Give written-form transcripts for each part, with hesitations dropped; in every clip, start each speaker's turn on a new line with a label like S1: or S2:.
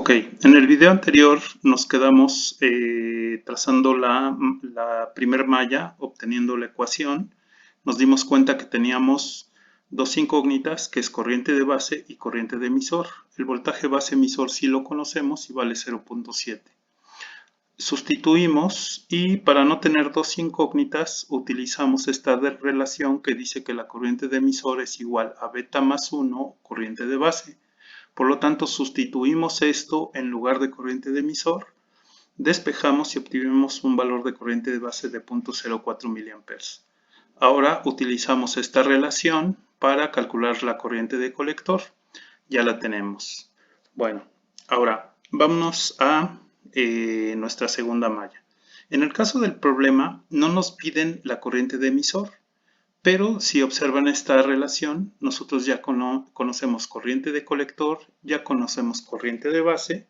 S1: Ok, en el video anterior nos quedamos trazando la primer malla, obteniendo la ecuación. Nos dimos cuenta que teníamos dos incógnitas, que es corriente de base y corriente de emisor. El voltaje base emisor sí lo conocemos y vale 0.7. Sustituimos y para no tener dos incógnitas utilizamos esta relación que dice que la corriente de emisor es igual a beta más 1 corriente de base. Por lo tanto, sustituimos esto en lugar de corriente de emisor, despejamos y obtuvimos un valor de corriente de base de 0.04 mA. Ahora utilizamos esta relación para calcular la corriente de colector. Ya la tenemos. Bueno, ahora vámonos a nuestra segunda malla. En el caso del problema, no nos piden la corriente de emisor. Pero si observan esta relación, nosotros ya conocemos corriente de colector, ya conocemos corriente de base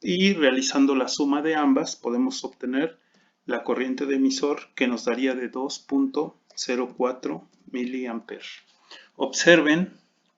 S1: y realizando la suma de ambas podemos obtener la corriente de emisor que nos daría de 2.04 mA. Observen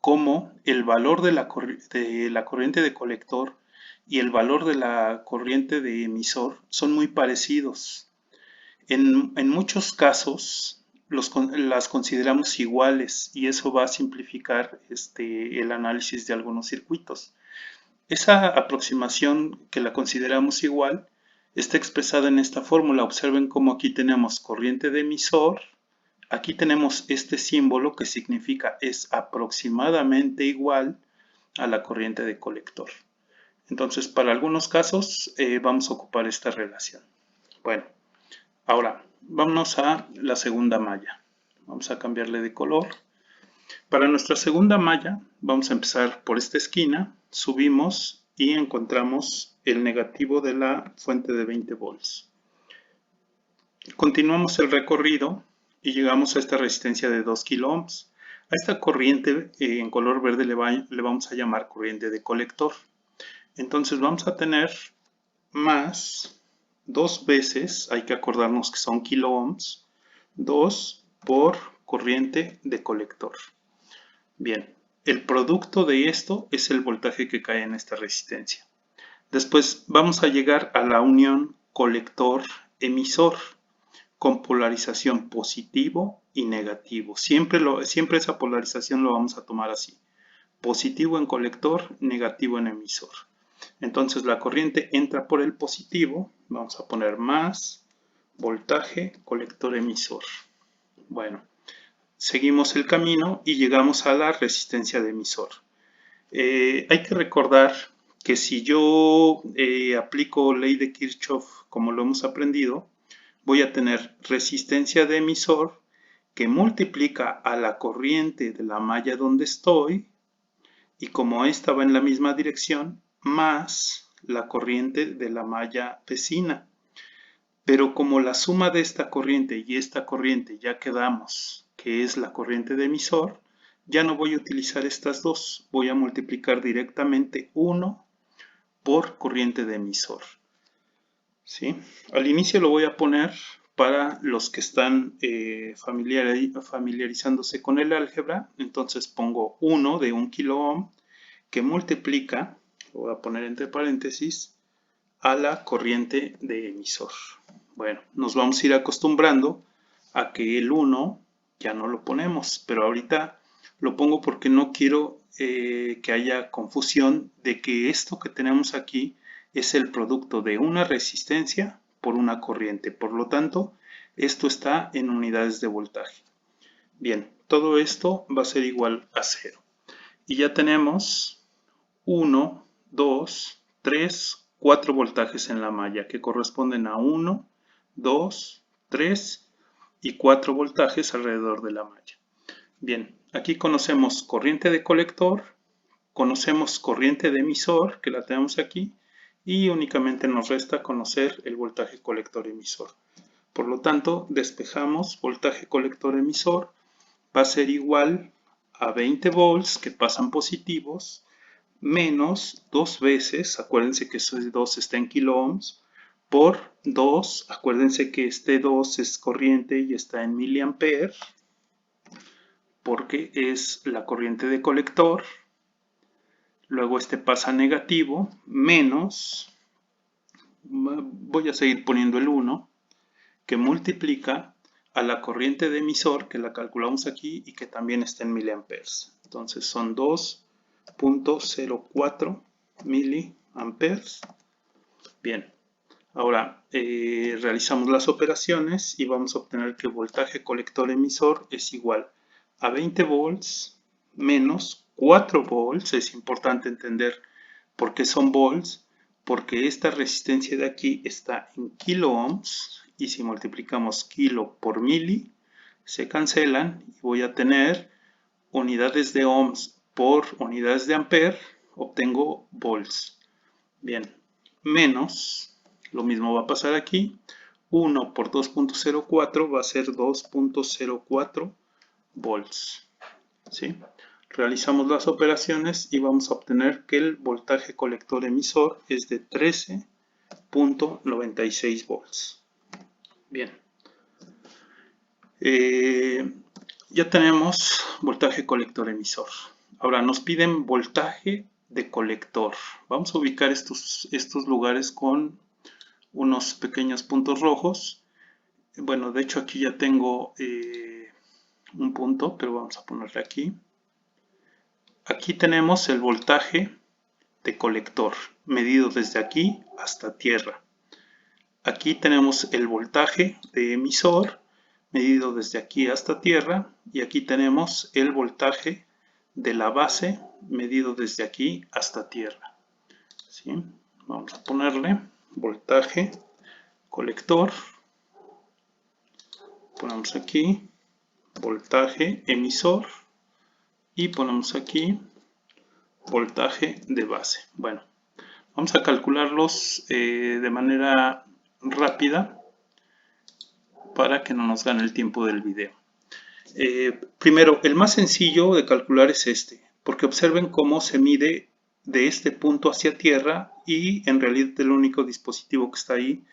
S1: cómo el valor de la corriente de colector y el valor de la corriente de emisor son muy parecidos. En muchos casos las consideramos iguales y eso va a simplificar el análisis de algunos circuitos. Esa aproximación que la consideramos igual está expresada en esta fórmula. Observen cómo aquí tenemos corriente de emisor, aquí tenemos este símbolo que significa es aproximadamente igual a la corriente de colector. Entonces, para algunos casos vamos a ocupar esta relación. Bueno. Ahora, vámonos a la segunda malla. Vamos a cambiarle de color. Para nuestra segunda malla, vamos a empezar por esta esquina, subimos y encontramos el negativo de la fuente de 20 volts. Continuamos el recorrido y llegamos a esta resistencia de 2 kilo ohms. A esta corriente en color verde le vamos a llamar corriente de colector. Entonces vamos a tener más 2 veces, hay que acordarnos que son kilo ohms, 2 por corriente de colector. Bien, el producto de esto es el voltaje que cae en esta resistencia. Después vamos a llegar a la unión colector-emisor con polarización positivo y negativo. Siempre esa polarización lo vamos a tomar así. Positivo en colector, negativo en emisor. Entonces la corriente entra por el positivo, vamos a poner más voltaje colector emisor. Bueno, seguimos el camino y llegamos a la resistencia de emisor. Hay que recordar que si yo aplico ley de Kirchhoff como lo hemos aprendido, voy a tener resistencia de emisor que multiplica a la corriente de la malla donde estoy y como esta va en la misma dirección, más la corriente de la malla vecina. Pero como la suma de esta corriente y esta corriente ya quedamos que es la corriente de emisor, ya no voy a utilizar estas dos, voy a multiplicar directamente 1 por corriente de emisor. ¿Sí? Al inicio lo voy a poner para los que están familiarizándose con el álgebra, entonces pongo 1 de 1 kilo ohm que multiplica, lo voy a poner entre paréntesis, a la corriente de emisor. Bueno, nos vamos a ir acostumbrando a que el 1 ya no lo ponemos, pero ahorita lo pongo porque no quiero que haya confusión de que esto que tenemos aquí es el producto de una resistencia por una corriente. Por lo tanto, esto está en unidades de voltaje. Bien, todo esto va a ser igual a 0. Y ya tenemos 1, 2, 3, 4 voltajes en la malla que corresponden a 1, 2, 3 y 4 voltajes alrededor de la malla. Bien, aquí conocemos corriente de colector, conocemos corriente de emisor, que la tenemos aquí, y únicamente nos resta conocer el voltaje colector emisor. Por lo tanto, despejamos voltaje colector emisor, va a ser igual a 20 volts que pasan positivos, menos 2 veces, acuérdense que ese 2 está en kilo ohms, por 2, acuérdense que este 2 es corriente y está en miliamperes, porque es la corriente de colector, luego este pasa a negativo, menos, voy a seguir poniendo el 1, que multiplica a la corriente de emisor, que la calculamos aquí y que también está en miliamperes. Entonces son 2.04 miliamperes. Bien, ahora realizamos las operaciones y vamos a obtener que el voltaje colector emisor es igual a 20 volts menos 4 volts. Es importante entender por qué son volts, porque esta resistencia de aquí está en kilo ohms y si multiplicamos kilo por mili se cancelan y voy a tener unidades de ohms por unidades de ampere, obtengo volts. Bien, menos, lo mismo va a pasar aquí, 1 por 2.04 va a ser 2.04 volts. ¿Sí? Realizamos las operaciones y vamos a obtener que el voltaje colector emisor es de 13.96 volts. Bien. Ya tenemos voltaje colector emisor. Ahora nos piden voltaje de colector. Vamos a ubicar estos lugares con unos pequeños puntos rojos. Bueno, de hecho aquí ya tengo un punto, pero vamos a ponerle aquí. Aquí tenemos el voltaje de colector, medido desde aquí hasta tierra. Aquí tenemos el voltaje de emisor, medido desde aquí hasta tierra. Y aquí tenemos el voltaje de la base, medido desde aquí hasta tierra. ¿Sí? Vamos a ponerle voltaje colector. Ponemos aquí voltaje emisor. Y ponemos aquí voltaje de base. Bueno, vamos a calcularlos de manera rápida para que no nos gane el tiempo del video. Primero, el más sencillo de calcular es este, porque observen cómo se mide de este punto hacia tierra y en realidad el único dispositivo que está ahí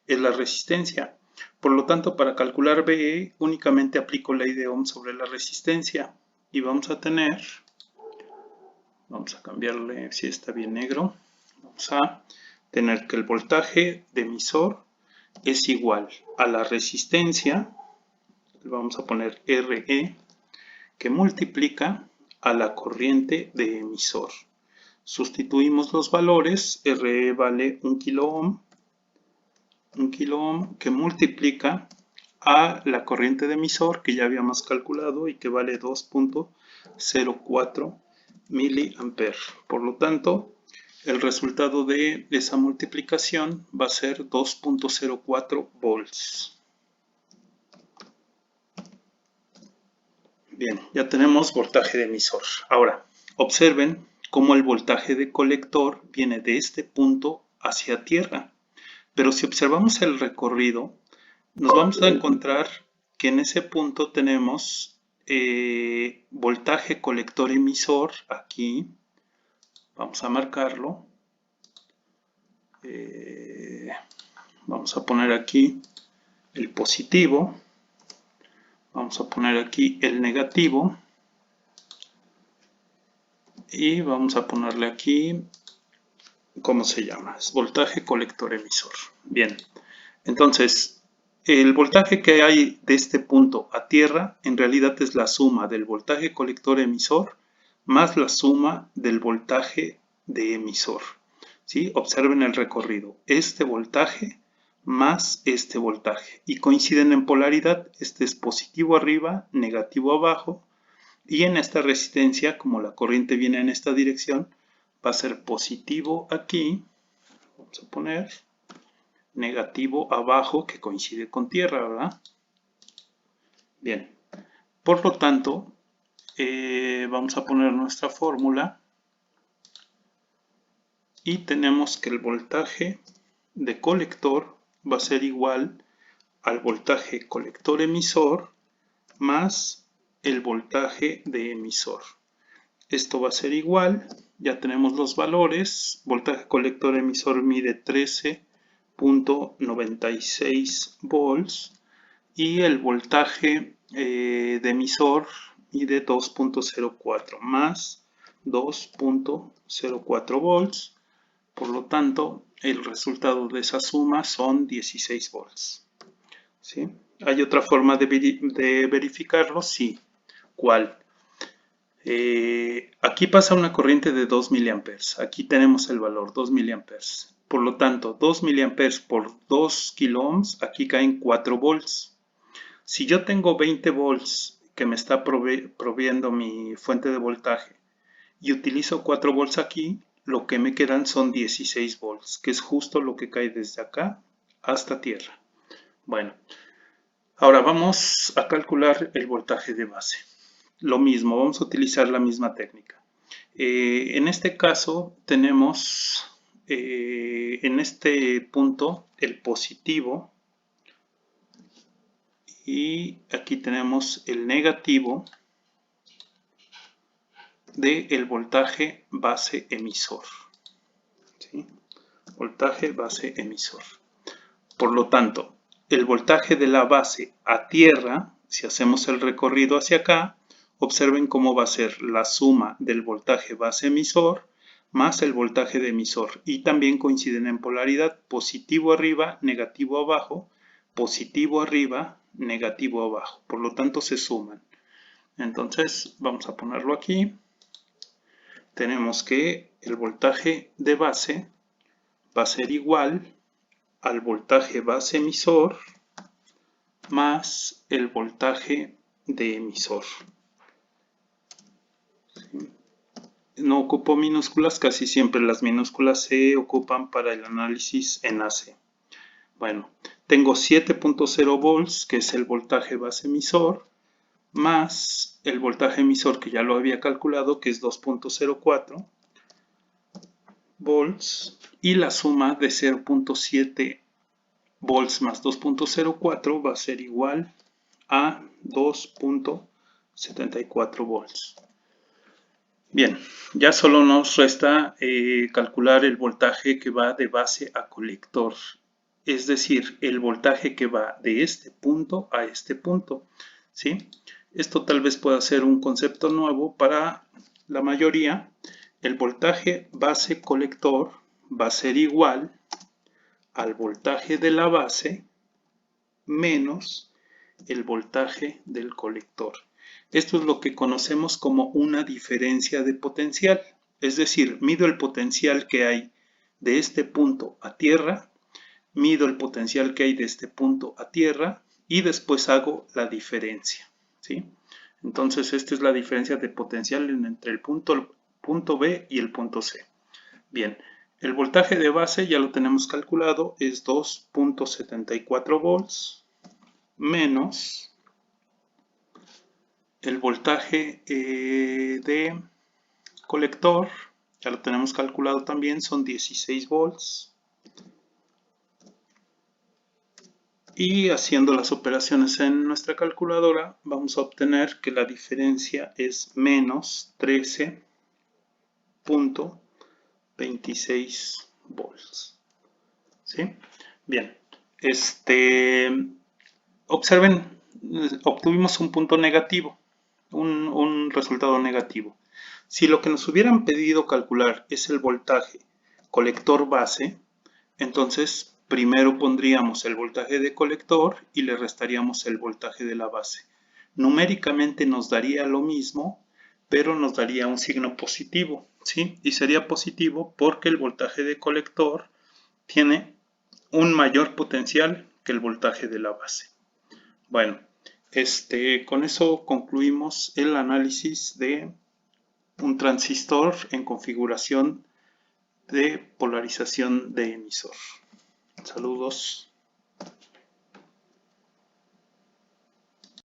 S1: es la resistencia. Por lo tanto, para calcular BE únicamente aplico ley de Ohm sobre la resistencia y vamos a tener, vamos a cambiarle si está bien negro, vamos a tener que el voltaje de emisor es igual a la resistencia, vamos a poner RE, que multiplica a la corriente de emisor. Sustituimos los valores, RE vale 1 kilo ohm, que multiplica a la corriente de emisor que ya habíamos calculado y que vale 2.04 miliamperes. Por lo tanto, el resultado de esa multiplicación va a ser 2.04 volts. Bien, ya tenemos voltaje de emisor. Ahora, observen cómo el voltaje de colector viene de este punto hacia tierra. Pero si observamos el recorrido, nos vamos a encontrar que en ese punto tenemos voltaje colector emisor aquí. Vamos a marcarlo. Vamos a poner aquí el positivo. Vamos a poner aquí el negativo. Y vamos a ponerle aquí, ¿cómo se llama? Es voltaje colector emisor. Bien, entonces el voltaje que hay de este punto a tierra en realidad es la suma del voltaje colector emisor más la suma del voltaje de emisor. ¿Sí? Observen el recorrido. Este voltaje más este voltaje. Y coinciden en polaridad. Este es positivo arriba, negativo abajo. Y en esta resistencia, como la corriente viene en esta dirección, va a ser positivo aquí. Vamos a poner negativo abajo, que coincide con tierra, ¿verdad? Bien. Por lo tanto, vamos a poner nuestra fórmula. Y tenemos que el voltaje de colector va a ser igual al voltaje colector emisor más el voltaje de emisor. Esto va a ser igual, ya tenemos los valores, voltaje colector emisor mide 13.96 volts y el voltaje de emisor mide 2.04 más 2.04 volts. Por lo tanto, el resultado de esa suma son 16 volts. ¿Sí? ¿Hay otra forma de verificarlo? Sí. ¿Cuál? Aquí pasa una corriente de 2 miliamperes. Aquí tenemos el valor 2 miliamperes. Por lo tanto, 2 miliamperes por 2 kilo ohms, aquí caen 4 volts. Si yo tengo 20 volts que me está proviendo mi fuente de voltaje y utilizo 4 volts aquí, lo que me quedan son 16 volts, que es justo lo que cae desde acá hasta tierra. Bueno, ahora vamos a calcular el voltaje de base. Lo mismo, vamos a utilizar la misma técnica. En este caso tenemos en este punto el positivo y aquí tenemos el negativo del voltaje base emisor. ¿Sí? Voltaje base emisor. Por lo tanto, el voltaje de la base a tierra, si hacemos el recorrido hacia acá, observen cómo va a ser la suma del voltaje base emisor más el voltaje de emisor. Y también coinciden en polaridad, positivo arriba, negativo abajo, positivo arriba, negativo abajo. Por lo tanto, se suman. Entonces, vamos a ponerlo aquí. Tenemos que el voltaje de base va a ser igual al voltaje base emisor más el voltaje de emisor. No ocupo minúsculas, casi siempre las minúsculas se ocupan para el análisis en AC. Bueno, tengo 7.0 volts, que es el voltaje base emisor, más el voltaje emisor, que ya lo había calculado, que es 2.04 volts, y la suma de 0.7 volts más 2.04 va a ser igual a 2.74 volts. Bien, ya solo nos resta calcular el voltaje que va de base a colector, es decir, el voltaje que va de este punto a este punto, ¿sí? Esto tal vez pueda ser un concepto nuevo para la mayoría. El voltaje base colector va a ser igual al voltaje de la base menos el voltaje del colector. Esto es lo que conocemos como una diferencia de potencial, es decir, mido el potencial que hay de este punto a tierra, mido el potencial que hay de este punto a tierra y después hago la diferencia, ¿sí? Entonces, esta es la diferencia de potencial entre el punto B y el punto C. Bien, el voltaje de base ya lo tenemos calculado, es 2.74 volts menos el voltaje de colector, ya lo tenemos calculado también, son 16 volts. Y haciendo las operaciones en nuestra calculadora, vamos a obtener que la diferencia es menos 13.26 volts. ¿Sí? Bien, observen, obtuvimos un punto negativo, un resultado negativo. Si lo que nos hubieran pedido calcular es el voltaje colector base, entonces primero pondríamos el voltaje de colector y le restaríamos el voltaje de la base. Numéricamente nos daría lo mismo, pero nos daría un signo positivo, ¿sí? Y sería positivo porque el voltaje de colector tiene un mayor potencial que el voltaje de la base. Bueno, con eso concluimos el análisis de un transistor en configuración de polarización de emisor. Saludos.